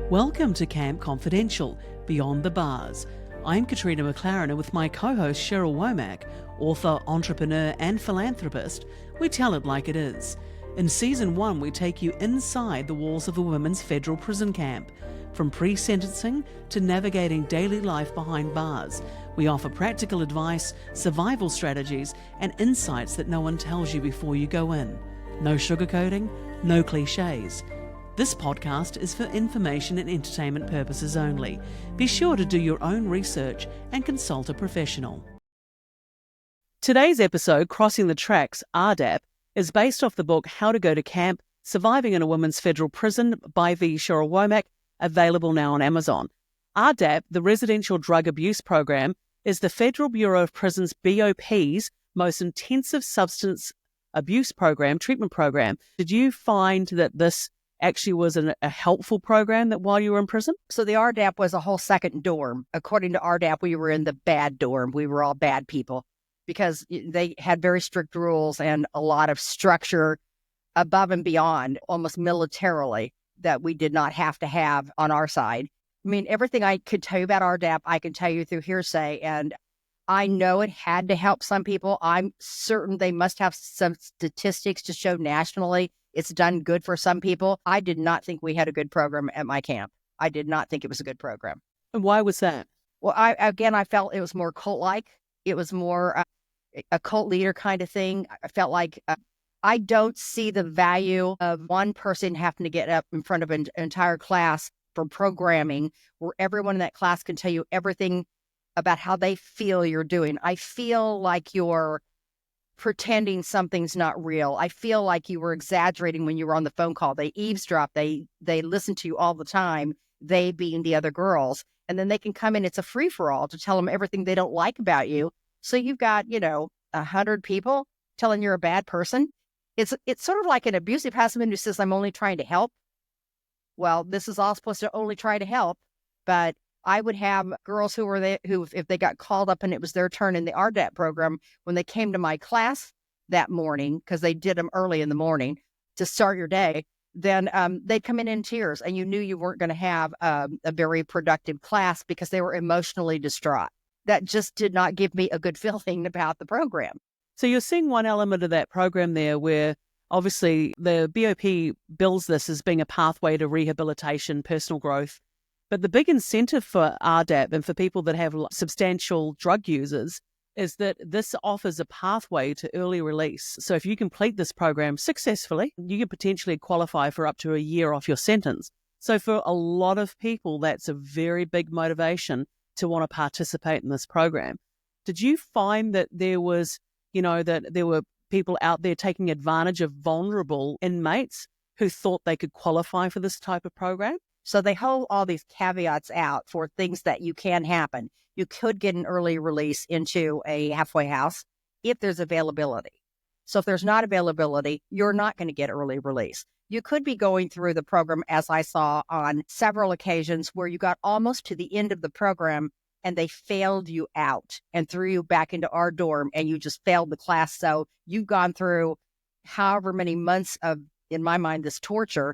Welcome to Camp Confidential, Beyond the Bars. I'm Katrina McLarin, and with my co-host Cheryl Womack, author, entrepreneur and philanthropist, we tell it like it is. In Season 1, we take you inside the walls of the Women's Federal Prison Camp. From pre-sentencing to navigating daily life behind bars, we offer practical advice, survival strategies and insights that no one tells you before you go in. No sugarcoating, no cliches. This podcast is for information and entertainment purposes only. Be sure to do your own research and consult a professional. Today's episode, Crossing the Tracks, RDAP, is based off the book How to Go to Camp, Surviving in a Women's Federal Prison by the Cheryl Womack, available now on Amazon. RDAP, the Residential Drug Abuse Program, is the Federal Bureau of Prisons BOP's most intensive substance abuse program, treatment program. Did you find that this actually was a helpful program that while you were in prison? So the RDAP was a whole second dorm. According to RDAP, we were in the bad dorm. We were all bad people because they had very strict rules and a lot of structure above and beyond, almost militarily, that we did not have to have on our side. I mean, everything I could tell you about RDAP, I can tell you through hearsay, and I know it had to help some people. I'm certain they must have some statistics to show nationally it's done good for some people. I did not think we had a good program at my camp. I did not think it was a good program. And why was that? Well, I felt it was more cult-like. It was more a cult leader kind of thing. I felt like I don't see the value of one person having to get up in front of an entire class for programming where everyone in that class can tell you everything about how they feel you're doing. I feel like you're pretending something's not real. I feel like you were exaggerating when you were on the phone call. They eavesdrop. They listen to you all the time, they being the other girls. And then they can come in. It's a free-for-all to tell them everything they don't like about you. So you've got, 100 people telling you're a bad person. It's sort of like an abusive husband who says, I'm only trying to help. Well, this is all supposed to only try to help. But I would have girls who were there who, if they got called up and it was their turn in the RDAP program, when they came to my class that morning, because they did them early in the morning to start your day, then they'd come in tears, and you knew you weren't going to have a very productive class because they were emotionally distraught. That just did not give me a good feeling about the program. So you're seeing one element of that program there where obviously the BOP bills this as being a pathway to rehabilitation, personal growth. But the big incentive for RDAP and for people that have substantial drug users is that this offers a pathway to early release. So if you complete this program successfully, you can potentially qualify for up to a year off your sentence. So for a lot of people, that's a very big motivation to want to participate in this program. Did you find that there was, that there were people out there taking advantage of vulnerable inmates who thought they could qualify for this type of program? So they hold all these caveats out for things that you can happen. You could get an early release into a halfway house if there's availability. So if there's not availability, you're not going to get early release. You could be going through the program, as I saw on several occasions, where you got almost to the end of the program and they failed you out and threw you back into our dorm and you just failed the class. So you've gone through however many months of, in my mind, this torture,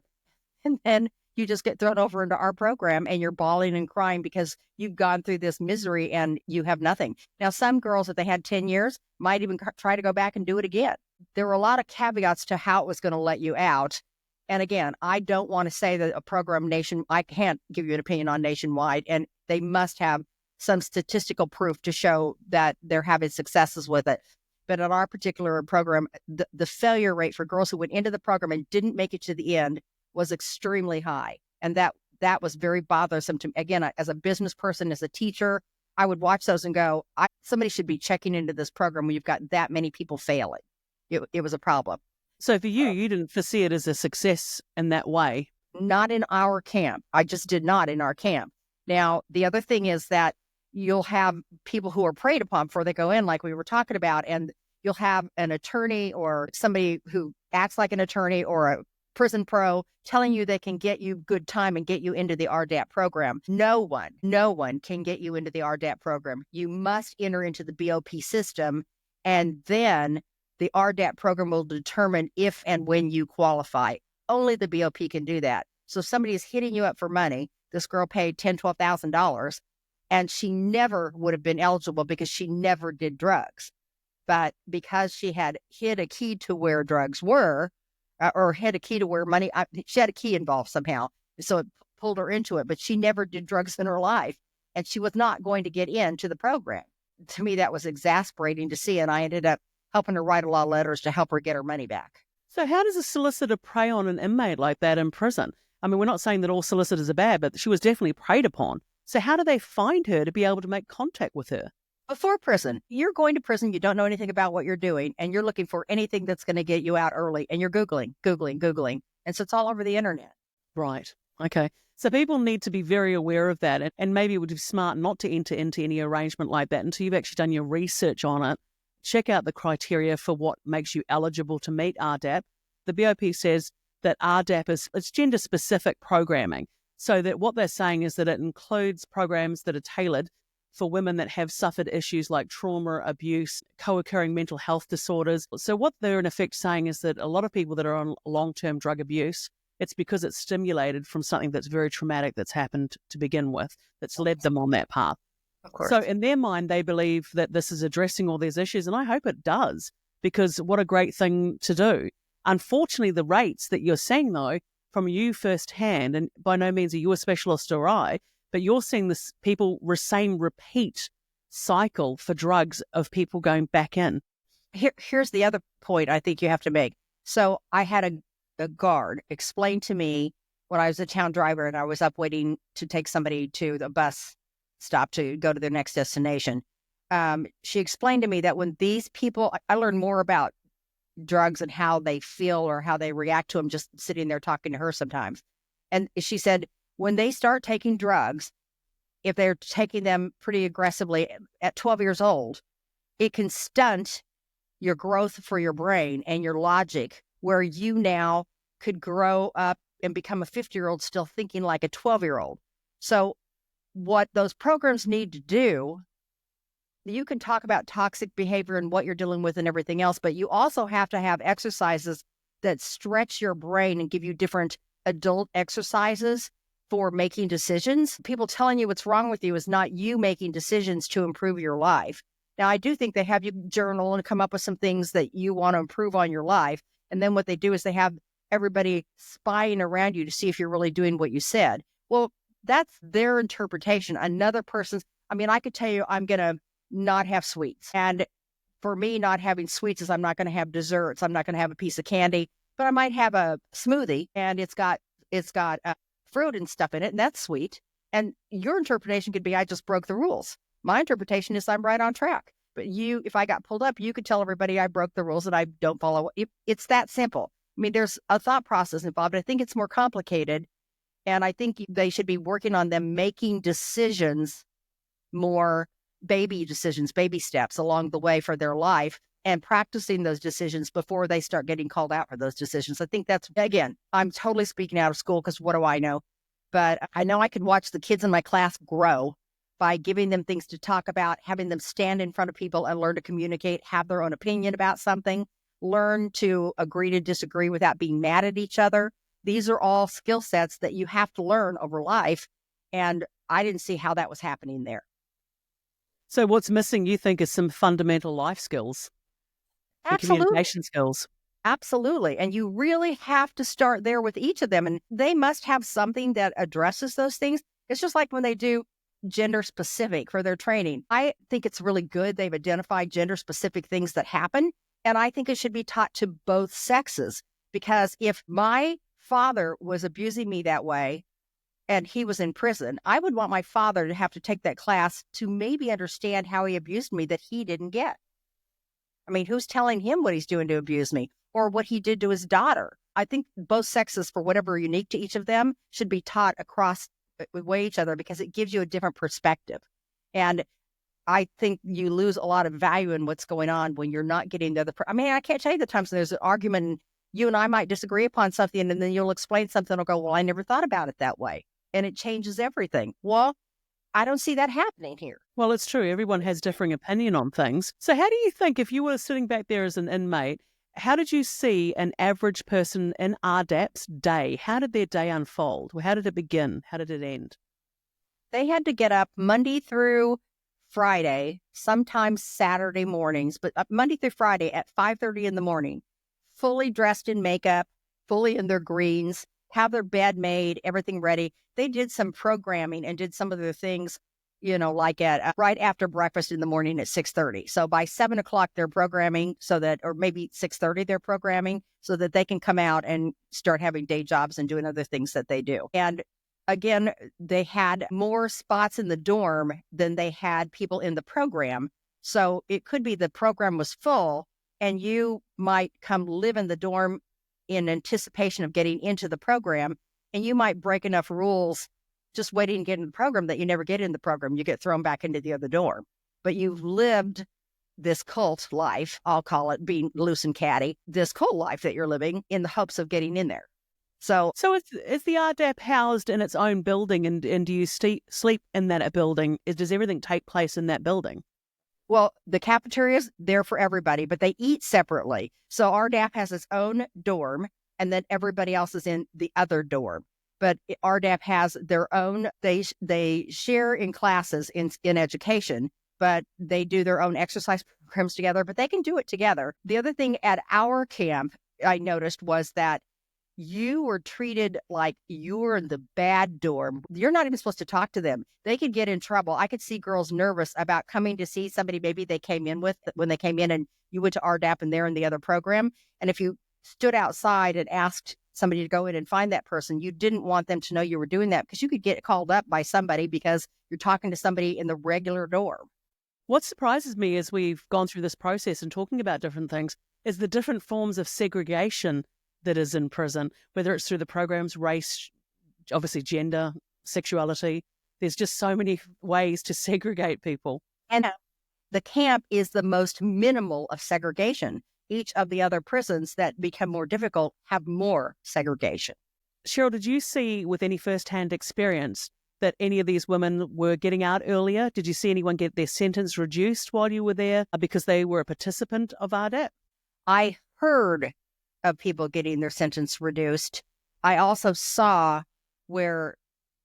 and then you just get thrown over into our program and you're bawling and crying because you've gone through this misery and you have nothing. Now, some girls, if they had 10 years, might even try to go back and do it again. There were a lot of caveats to how it was going to let you out. And again, I don't want to say that a program I can't give you an opinion on nationwide, and they must have some statistical proof to show that they're having successes with it. But in our particular program, the failure rate for girls who went into the program and didn't make it to the end was extremely high. And that was very bothersome to me. Again, as a business person, as a teacher, I would watch those and go, somebody should be checking into this program when you've got that many people failing. It was a problem. So for you didn't foresee it as a success in that way? Not in our camp. I just did not in our camp. Now, the other thing is that you'll have people who are preyed upon before they go in, like we were talking about, and you'll have an attorney or somebody who acts like an attorney or a prison pro telling you they can get you good time and get you into the RDAP program. No one can get you into the RDAP program. You must enter into the BOP system, and then the RDAP program will determine if and when you qualify. Only the BOP can do that. So if somebody is hitting you up for money, this girl paid $10,000, $12,000, and she never would have been eligible because she never did drugs. But because she had hid a key to where drugs were, or had a key to where money, she had a key involved somehow. So it pulled her into it, but she never did drugs in her life. And she was not going to get into the program. To me, that was exasperating to see. And I ended up helping her write a lot of letters to help her get her money back. So how does a solicitor prey on an inmate like that in prison? I mean, we're not saying that all solicitors are bad, but she was definitely preyed upon. So how do they find her to be able to make contact with her? Before prison, you're going to prison, you don't know anything about what you're doing, and you're looking for anything that's going to get you out early, and you're Googling. And so it's all over the internet. Right. Okay. So people need to be very aware of that, and maybe it would be smart not to enter into any arrangement like that until you've actually done your research on it. Check out the criteria for what makes you eligible to meet RDAP. The BOP says that RDAP it's gender-specific programming, so that what they're saying is that it includes programs that are tailored for women that have suffered issues like trauma, abuse, co-occurring mental health disorders. So what they're in effect saying is that a lot of people that are on long-term drug abuse, it's because it's stimulated from something that's very traumatic that's happened to begin with, that's led them on that path. Of course. So in their mind, they believe that this is addressing all these issues, and I hope it does, because what a great thing to do. Unfortunately, the rates that you're seeing, though, from you firsthand, and by no means are you a specialist or I, but you're seeing this same repeat cycle for drugs of people going back in. Here's the other point I think you have to make. So I had a guard explain to me when I was a town driver and I was up waiting to take somebody to the bus stop to go to their next destination. She explained to me that when these people, I learned more about drugs and how they feel or how they react to them just sitting there talking to her sometimes. And she said, when they start taking drugs, if they're taking them pretty aggressively at 12 years old, it can stunt your growth for your brain and your logic, where you now could grow up and become a 50-year-old still thinking like a 12-year-old. So what those programs need to do, you can talk about toxic behavior and what you're dealing with and everything else, but you also have to have exercises that stretch your brain and give you different adult exercises for making decisions. People telling you what's wrong with you is not you making decisions to improve your life. Now, I do think they have you journal and come up with some things that you want to improve on your life. And then what they do is they have everybody spying around you to see if you're really doing what you said. Well, that's their interpretation. Another person's, I could tell you I'm going to not have sweets. And for me, not having sweets is I'm not going to have desserts. I'm not going to have a piece of candy, but I might have a smoothie and it's got fruit and stuff in it, and that's sweet. And your interpretation could be, I just broke the rules. My interpretation is I'm right on track. But if I got pulled up, you could tell everybody I broke the rules and I don't follow. It's that simple. There's a thought process involved. I think it's more complicated. And I think they should be working on them making decisions, more baby decisions, baby steps along the way for their life, and practicing those decisions before they start getting called out for those decisions. I think that's, again, I'm totally speaking out of school because what do I know? But I know I can watch the kids in my class grow by giving them things to talk about, having them stand in front of people and learn to communicate, have their own opinion about something, learn to agree to disagree without being mad at each other. These are all skill sets that you have to learn over life. And I didn't see how that was happening there. So what's missing, you think, is some fundamental life skills? Absolutely. Communication skills. Absolutely. And you really have to start there with each of them. And they must have something that addresses those things. It's just like when they do gender specific for their training. I think it's really good they've identified gender specific things that happen. And I think it should be taught to both sexes. Because if my father was abusing me that way and he was in prison, I would want my father to have to take that class to maybe understand how he abused me that he didn't get. Who's telling him what he's doing to abuse me or what he did to his daughter? I think both sexes, for whatever unique to each of them, should be taught across way each other because it gives you a different perspective. And I think you lose a lot of value in what's going on when you're not getting the other. I can't tell you the times there's an argument and you and I might disagree upon something and then you'll explain something and I'll go, well, I never thought about it that way. And it changes everything. Well, I don't see that happening here. Well, it's true. Everyone has differing opinion on things. So how do you think if you were sitting back there as an inmate How did you see an average person in RDAP's day? How did their day unfold? How did it begin? How did it end? They had to get up Monday through Friday, sometimes Saturday mornings, but Monday through Friday at 5:30 in the morning, fully dressed in makeup, fully in their greens, have their bed made, everything ready. They did some programming and did some of their things, like at right after breakfast in the morning at 6:30. So by 7 o'clock, they're programming so that, or maybe 6:30, they're programming so that they can come out and start having day jobs and doing other things that they do. And again, they had more spots in the dorm than they had people in the program. So it could be the program was full and you might come live in the dorm in anticipation of getting into the program. And you might break enough rules just waiting to get in the program that you never get in the program. You get thrown back into the other dorm. But you've lived this cult life, I'll call it, being loose and catty, this cult life that you're living in the hopes of getting in there. So is the RDAP housed in its own building, and do you sleep in that building? Does everything take place in that building? Well, the cafeteria's there for everybody, but they eat separately. So RDAP has its own dorm, and then everybody else is in the other dorm. But RDAP has their own, they share in classes in education, but they do their own exercise programs together, but they can do it together. The other thing at our camp I noticed was that you were treated like you were in the bad dorm. You're not even supposed to talk to them. They could get in trouble. I could see girls nervous about coming to see somebody maybe they came in with when they came in and you went to RDAP and they're in the other program. And if you stood outside and asked somebody to go in and find that person, you didn't want them to know you were doing that because you could get called up by somebody because you're talking to somebody in the regular dorm. What surprises me as we've gone through this process and talking about different things is the different forms of segregation that is in prison, whether it's through the programs, race, obviously gender, sexuality. There's just so many ways to segregate people. And the camp is the most minimal of segregation. Each of the other prisons that become more difficult have more segregation. Cheryl, did you see with any first-hand experience that any of these women were getting out earlier? Did you see anyone get their sentence reduced while you were there because they were a participant of RDAP? I heard of people getting their sentence reduced. I also saw where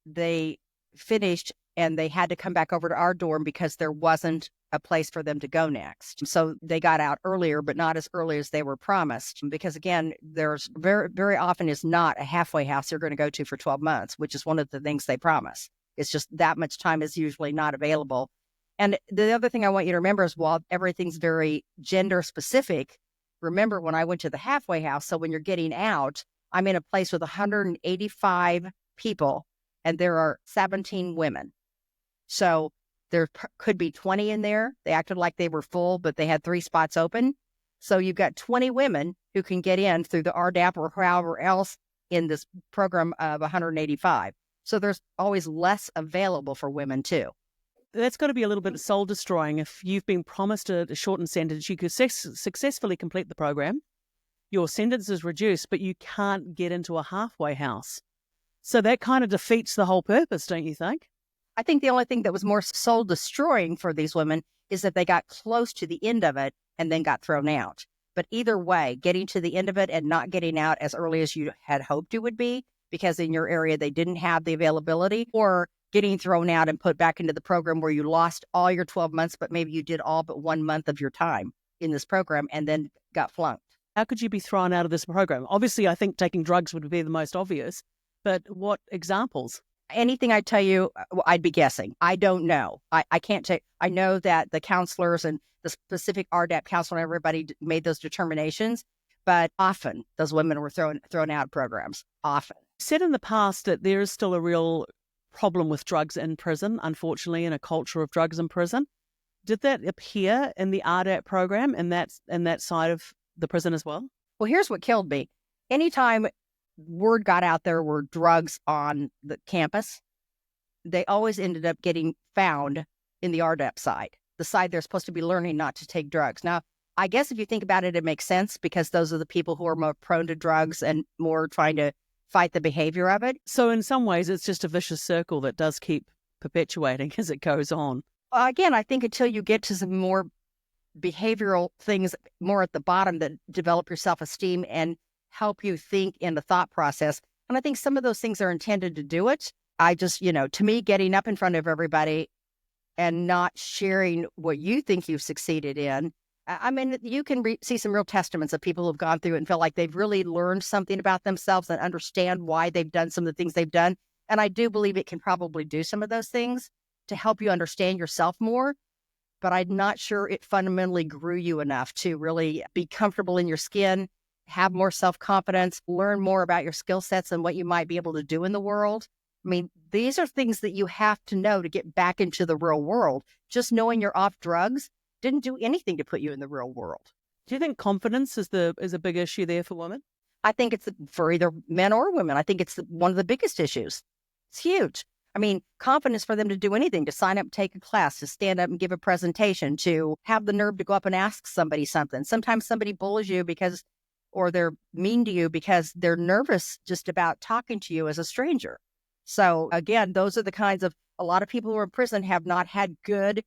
they finished and they had to come back over to our dorm because there wasn't a place for them to go next. So they got out earlier, but not as early as they were promised. Because again, there's very, very often is not a halfway house you're going to go to for 12 months, which is one of the things they promise. It's just that much time is usually not available. And the other thing I want you to remember is while everything's very gender specific, remember when I went to the halfway house, so when you're getting out, I'm in a place with 185 people and there are 17 women. So there could be 20 in there. They acted like they were full, but they had 3 spots open. So you've got 20 women who can get in through the RDAP or however else in this program of 185. So there's always less available for women too. That's got to be a little bit soul destroying. If you've been promised a shortened sentence, you could successfully complete the program. Your sentence is reduced, but you can't get into a halfway house. So that kind of defeats the whole purpose, don't you think? I think the only thing that was more soul destroying for these women is that they got close to the end of it and then got thrown out. But either way, getting to the end of it and not getting out as early as you had hoped it would be, because in your area they didn't have the availability, or getting thrown out and put back into the program where you lost all your 12 months, but maybe you did all but 1 month of your time in this program and then got flunked. How could you be thrown out of this program? Obviously, I think taking drugs would be the most obvious, but what examples? Anything I tell you, I'd be guessing. I don't know. I can't take. I know that the counselors and the specific RDAP counselor and everybody made those determinations, but often those women were thrown out of programs. Often. You said in the past that there is still a real problem with drugs in prison, unfortunately, in a culture of drugs in prison. Did that appear in the RDAP program and that side of the prison as well? Well, here's what killed me. Anytime word got out there were drugs on the campus, they always ended up getting found in the RDAP side, the side they're supposed to be learning not to take drugs. Now, I guess if you think about it, it makes sense because those are the people who are more prone to drugs and more trying to fight the behavior of it. So in some ways, it's just a vicious circle that does keep perpetuating as it goes on. Again, I think until you get to some more behavioral things more at the bottom that develop your self-esteem and help you think in the thought process. And I think some of those things are intended to do it. I just, to me, getting up in front of everybody and not sharing what you think you've succeeded in. I mean, you can see some real testaments of people who've gone through it and feel like they've really learned something about themselves and understand why they've done some of the things they've done. And I do believe it can probably do some of those things to help you understand yourself more. But I'm not sure it fundamentally grew you enough to really be comfortable in your skin, have more self-confidence, learn more about your skill sets and what you might be able to do in the world. I mean, these are things that you have to know to get back into the real world. Just knowing you're off drugs didn't do anything to put you in the real world. Do you think confidence is a big issue there for women? I think it's for either men or women. I think it's one of the biggest issues. It's huge. I mean, confidence for them to do anything, to sign up, take a class, to stand up and give a presentation, to have the nerve to go up and ask somebody something. Sometimes somebody bullies you or they're mean to you because they're nervous just about talking to you as a stranger. So again, those are the kinds of, a lot of people who are in prison have not had good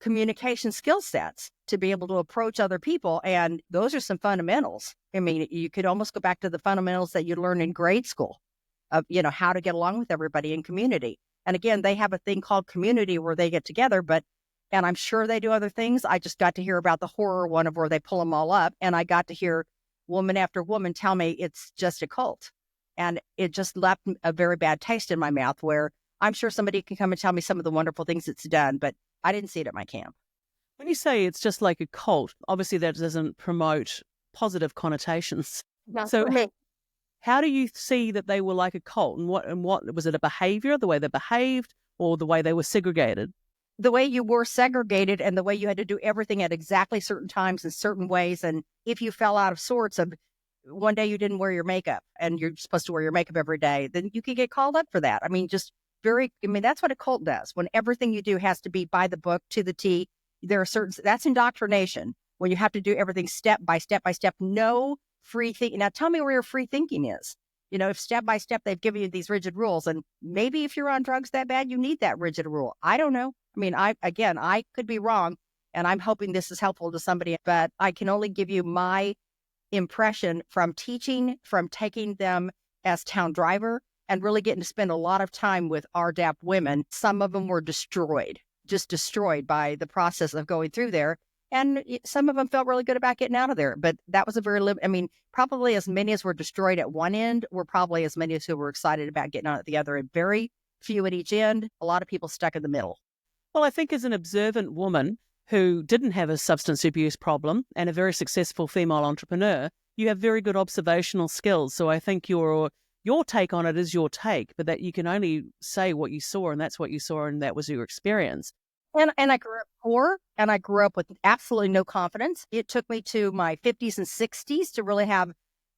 communication skill sets to be able to approach other people. And those are some fundamentals. I mean, you could almost go back to the fundamentals that you learn in grade school of, how to get along with everybody in community. And again, they have a thing called community where they get together, and I'm sure they do other things. I just got to hear about the horror one of where they pull them all up. And I got to hear woman after woman tell me it's just a cult. And it just left a very bad taste in my mouth, where I'm sure somebody can come and tell me some of the wonderful things it's done, but I didn't see it at my camp. When you say it's just like a cult, obviously that doesn't promote positive connotations. Not So for me. how do you see that they were like a cult? And what was it, a behavior, the way they behaved, or the way they were segregated? The way you were segregated and the way you had to do everything at exactly certain times in certain ways. And if you fell out of sorts of one day you didn't wear your makeup and you're supposed to wear your makeup every day, then you could get called up for that. I mean, that's what a cult does. When everything you do has to be by the book to the T, that's indoctrination. When you have to do everything step by step by step, no free thinking. Now tell me where your free thinking is. If step by step they've given you these rigid rules, and maybe if you're on drugs that bad, you need that rigid rule. I don't know. I mean, I could be wrong, and I'm hoping this is helpful to somebody, but I can only give you my impression from teaching, from taking them as town driver, and really getting to spend a lot of time with RDAP women. Some of them were just destroyed by the process of going through there. And some of them felt really good about getting out of there. But that was probably as many as were destroyed at one end were probably as many as who were excited about getting out at the other. And very few at each end, a lot of people stuck in the middle. Well, I think as an observant woman who didn't have a substance abuse problem and a very successful female entrepreneur, you have very good observational skills. So I think your take on it is your take, but that you can only say what you saw, and that's what you saw, and that was your experience. And I grew up poor, and I grew up with absolutely no confidence. It took me to my 50s and 60s to really have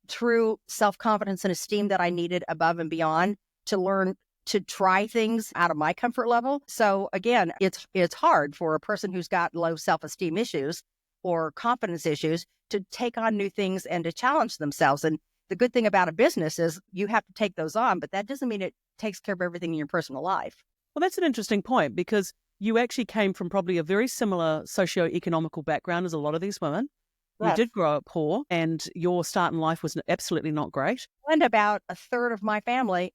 true self-confidence and esteem that I needed above and beyond to learn to try things out of my comfort level. So again, it's hard for a person who's got low self-esteem issues or confidence issues to take on new things and to challenge themselves. And the good thing about a business is you have to take those on, but that doesn't mean it takes care of everything in your personal life. Well, that's an interesting point, because you actually came from probably a very similar socio-economical background as a lot of these women. Yes. You did grow up poor, and your start in life was absolutely not great. And about a third of my family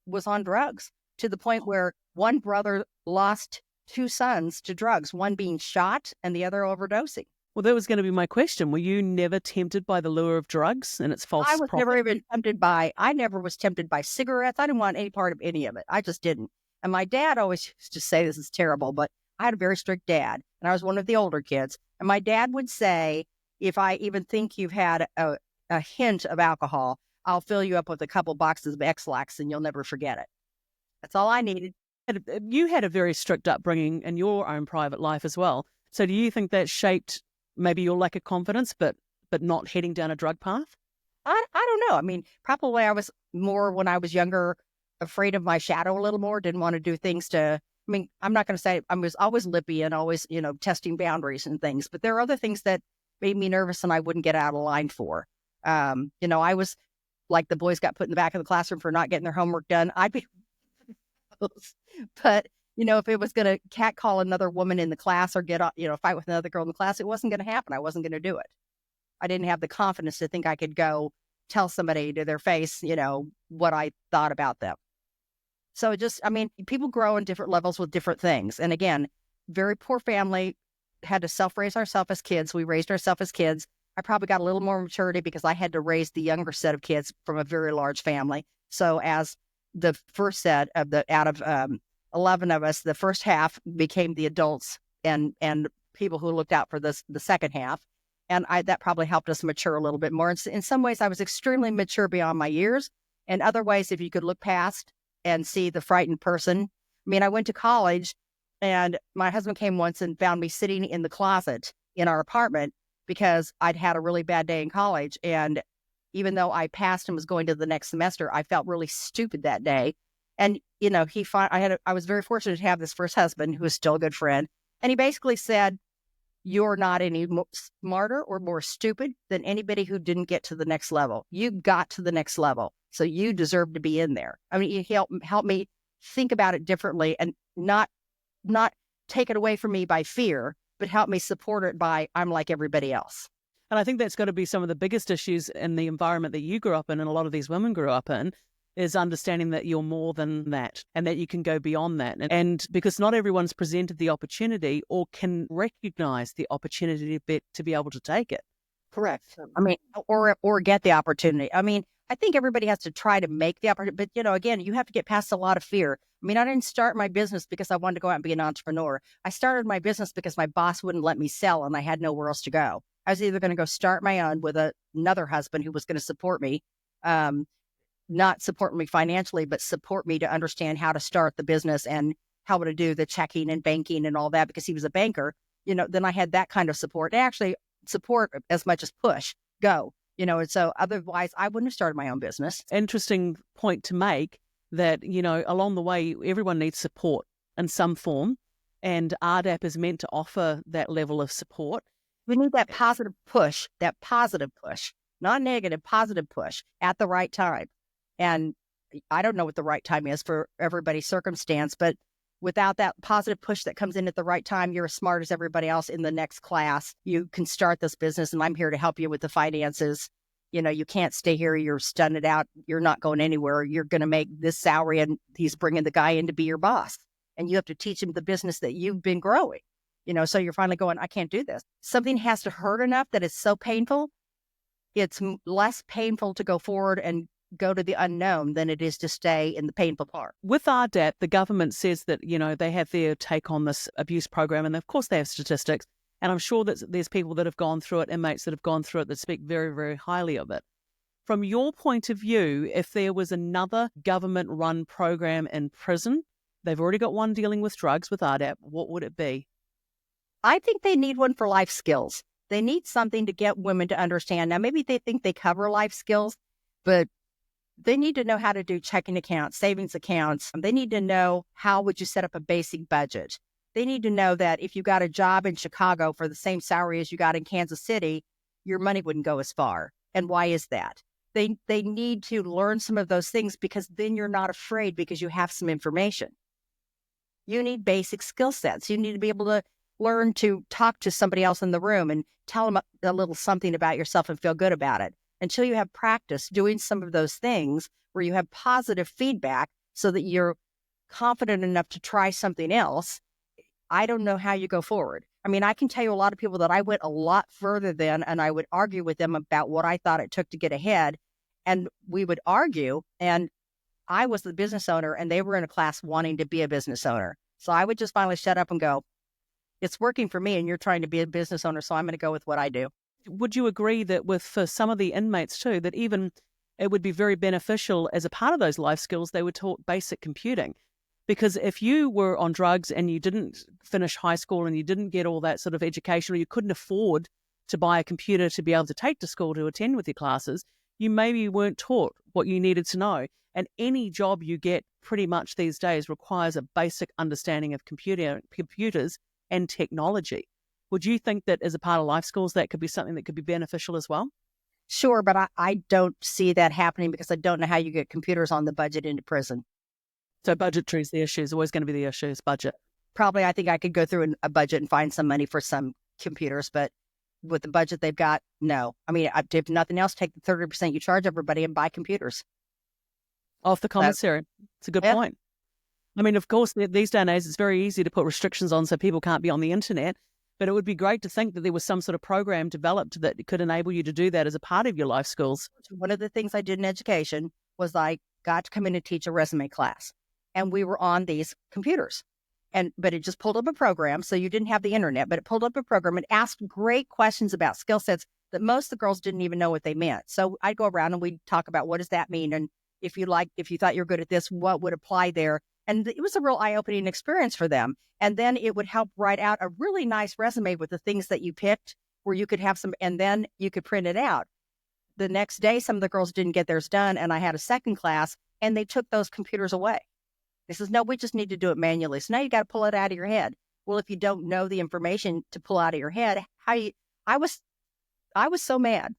was on drugs, to the point where one brother lost 2 sons to drugs, one being shot and the other overdosing. Well, that was going to be my question. Were you never tempted by the lure of drugs and its false profit? I never was tempted by cigarettes. I didn't want any part of any of it. I just didn't. And my dad always used to say, this is terrible, but I had a very strict dad, and I was one of the older kids. And my dad would say, if I even think you've had a hint of alcohol, I'll fill you up with a couple boxes of X-Lax and you'll never forget it. That's all I needed. You had a very strict upbringing in your own private life as well. So do you think that shaped maybe your lack of confidence, but not heading down a drug path? I don't know. I mean, probably I was more, when I was younger, afraid of my shadow a little more, didn't want to do things I'm not going to say I was always lippy and always, testing boundaries and things, but there are other things that made me nervous and I wouldn't get out of line for. I was like the boys got put in the back of the classroom for not getting their homework done. I'd be, but If it was going to catcall another woman in the class or fight with another girl in the class, it wasn't going to happen. I wasn't going to do it. I didn't have the confidence to think I could go tell somebody to their face, what I thought about them. So people grow in different levels with different things. And again, very poor family, had to self-raise ourselves as kids. We raised ourselves as kids. I probably got a little more maturity because I had to raise the younger set of kids from a very large family. So as the first set out of 11 of us, the first half became the adults and people who looked out for the second half. And that probably helped us mature a little bit more. In some ways, I was extremely mature beyond my years. In other ways, if you could look past and see the frightened person. I went to college and my husband came once and found me sitting in the closet in our apartment because I'd had a really bad day in college. And even though I passed and was going to the next semester, I felt really stupid that day. And, I was very fortunate to have this first husband who is still a good friend. And he basically said, you're not any smarter or more stupid than anybody who didn't get to the next level. You got to the next level. So you deserve to be in there. He helped me think about it differently and not take it away from me by fear, but help me support it by I'm like everybody else. And I think that's got to be some of the biggest issues in the environment that you grew up in and a lot of these women grew up in, is understanding that you're more than that and that you can go beyond that. And because not everyone's presented the opportunity or can recognize the opportunity to be able to take it. Correct. Or get the opportunity. I think everybody has to try to make the opportunity, but again, you have to get past a lot of fear. I didn't start my business because I wanted to go out and be an entrepreneur. I started my business because my boss wouldn't let me sell and I had nowhere else to go. I was either going to go start my own with another husband who was going to support me, not support me financially, but support me to understand how to start the business and how to do the checking and banking and all that, because he was a banker. Then I had that kind of support. Actually, support as much as push, go. And so otherwise I wouldn't have started my own business. Interesting point to make that, along the way, everyone needs support in some form, and RDAP is meant to offer that level of support. We need that positive push, not negative, positive push at the right time. And I don't know what the right time is for everybody's circumstance, but without that positive push that comes in at the right time, you're as smart as everybody else in the next class. You can start this business and I'm here to help you with the finances. You can't stay here. You're stunted out. You're not going anywhere. You're going to make this salary and he's bringing the guy in to be your boss. And you have to teach him the business that you've been growing. So you're finally going, I can't do this. Something has to hurt enough that it's so painful. It's less painful to go forward and go to the unknown than it is to stay in the painful part. With RDAP, the government says that, they have their take on this abuse program, and of course they have statistics. And I'm sure that there's people that have gone through it, inmates that have gone through it, that speak very, very highly of it. From your point of view, if there was another government-run program in prison, they've already got one dealing with drugs with RDAP, what would it be? I think they need one for life skills. They need something to get women to understand. Now, maybe they think they cover life skills, but they need to know how to do checking accounts, savings accounts. They need to know how would you set up a basic budget. They need to know that if you got a job in Chicago for the same salary as you got in Kansas City, your money wouldn't go as far. And why is that? They need to learn some of those things because then you're not afraid because you have some information. You need basic skill sets. You need to be able to learn to talk to somebody else in the room and tell them a little something about yourself and feel good about it. Until you have practice doing some of those things where you have positive feedback so that you're confident enough to try something else, I don't know how you go forward. I can tell you a lot of people that I went a lot further than, and I would argue with them about what I thought it took to get ahead. And we would argue, and I was the business owner and they were in a class wanting to be a business owner. So I would just finally shut up and go, it's working for me and you're trying to be a business owner, so I'm going to go with what I do. Would you agree that for some of the inmates too, that even it would be very beneficial as a part of those life skills, they were taught basic computing? Because if you were on drugs and you didn't finish high school and you didn't get all that sort of education, or you couldn't afford to buy a computer to be able to take to school to attend with your classes, you maybe weren't taught what you needed to know. And any job you get pretty much these days requires a basic understanding of computers and technology. Would you think that as a part of life skills, that could be something that could be beneficial as well? Sure, but I don't see that happening because I don't know how you get computers on the budget into prison. So budgetary is the issue, is always going to be the issue, is budget. Probably, I think I could go through a budget and find some money for some computers, but with the budget they've got, no. I mean, if nothing else, take the 30% you charge everybody and buy computers. Off the commissary. It's a good point. I mean, of course, these days, it's very easy to put restrictions on so people can't be on the internet, but it would be great to think that there was some sort of program developed that could enable you to do that as a part of your life skills. One of the things I did in education was I got to come in and teach a resume class, and we were on these computers. But it just pulled up a program, so you didn't have the internet, but it pulled up a program and asked great questions about skill sets that most of the girls didn't even know what they meant. So I'd go around and we'd talk about what does that mean, and if you thought you're good at this, what would apply there? And it was a real eye-opening experience for them. And then it would help write out a really nice resume with the things that you picked, where you could have some, and then you could print it out. The next day, some of the girls didn't get theirs done, and I had a second class, and they took those computers away. They says, no, we just need to do it manually. So now you got to pull it out of your head. Well, if you don't know the information to pull out of your head, I was so mad.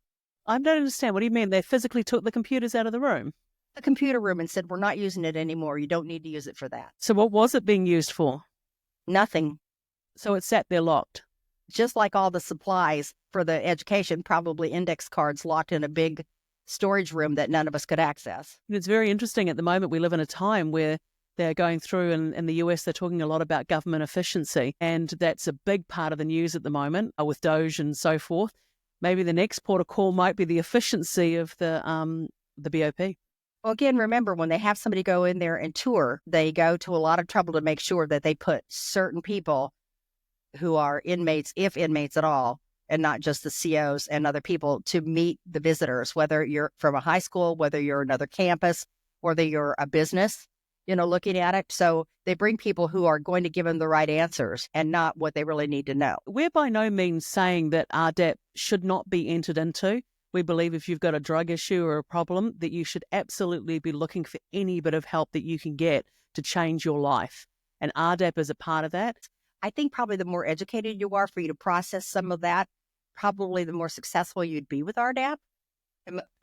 I don't understand. What do you mean? They physically took the computers out of the room? The computer room, and said, we're not using it anymore. You don't need to use it for that. So what was it being used for? Nothing. So it sat there locked? Just like all the supplies for the education, probably index cards locked in a big storage room that none of us could access. It's very interesting. At the moment, we live in a time where they're going through, in the US, they're talking a lot about government efficiency, and that's a big part of the news at the moment with Doge and so forth. Maybe the next port of call might be the efficiency of the BOP. Well, again, remember, when they have somebody go in there and tour, they go to a lot of trouble to make sure that they put certain people who are inmates, if inmates at all, and not just the COs and other people, to meet the visitors, whether you're from a high school, whether you're another campus, whether you're a business, looking at it. So they bring people who are going to give them the right answers and not what they really need to know. We're by no means saying that RDAP should not be entered into. We believe if you've got a drug issue or a problem, that you should absolutely be looking for any bit of help that you can get to change your life. And RDAP is a part of that. I think probably the more educated you are for you to process some of that, probably the more successful you'd be with RDAP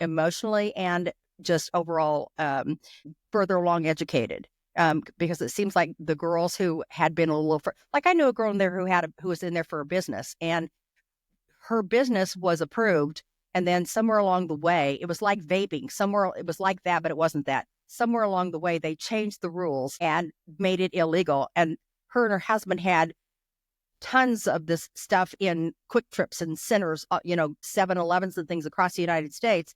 emotionally and just overall further along educated. Because it seems like the girls who had been a little, like I knew a girl in there who was in there for a business, and her business was approved. And then somewhere along the way, it was like vaping. Somewhere it was like that, but it wasn't that. Somewhere along the way, they changed the rules and made it illegal. And her and her husband had tons of this stuff in Quick Trips and centers, 7-Elevens and things across the United States,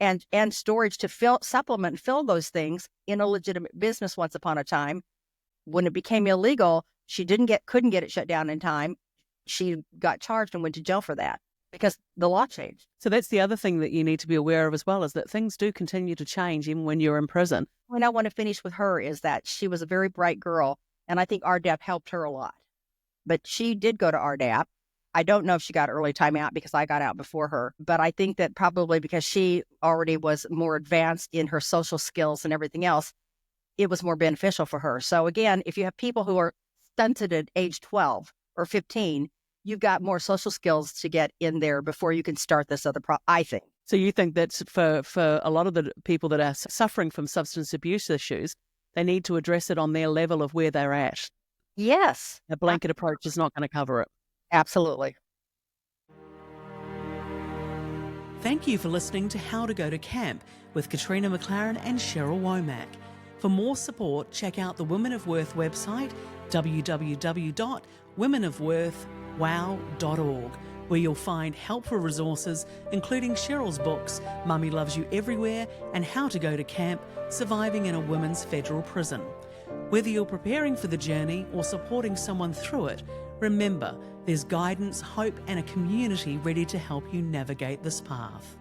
and storage to supplement and fill those things in a legitimate business once upon a time. When it became illegal, she couldn't get it shut down in time. She got charged and went to jail for that because the law changed. So that's the other thing that you need to be aware of as well, is that things do continue to change even when you're in prison. What I want to finish with her is that she was a very bright girl, and I think RDAP helped her a lot. But she did go to RDAP. I don't know if she got early time out because I got out before her, but I think that probably because she already was more advanced in her social skills and everything else, it was more beneficial for her. So again, if you have people who are stunted at age 12 or 15, you've got more social skills to get in there before you can start this other I think. So you think that for a lot of the people that are suffering from substance abuse issues, they need to address it on their level of where they're at? Yes. A blanket approach is not going to cover it. Absolutely. Thank you for listening to How to Go to Camp with Katrina McLarin and Cheryl Womack. For more support, check out the Women of Worth website, www.womenofworth.wow.org, where you'll find helpful resources, including Cheryl's books, Mummy Loves You Everywhere and How to Go to Camp, Surviving in a Women's Federal Prison. Whether you're preparing for the journey or supporting someone through it, remember, there's guidance, hope, and a community ready to help you navigate this path.